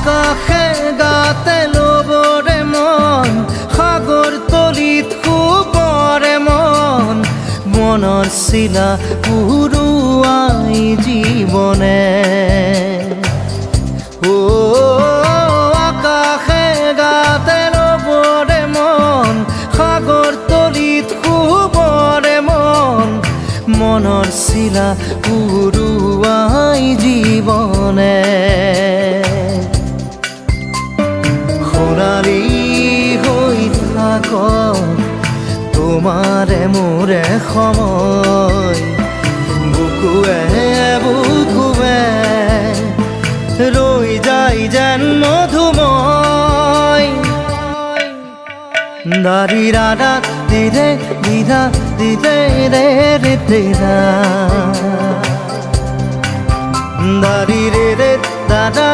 আকাশে গাতে ল'বৰে মন সাগৰ তলিত শুবৰে মন মনৰ চিলা উৰুৱাই জীৱনে আকাশে গাতে ল'বৰে মন সাগৰ তলিত শুবৰে মন মনৰ চিলা উৰুৱাই জীৱনে সোণালী হৈ থাকক তোমাৰে মোৰে সময় বুকুৱে বুকুৱে ৰৈ যায় যেন মধুময় দাৰি ৰাধা দিৰে দিধা দিৰে ৰে ৰে তেৰা দাৰি ৰে ৰে দাদা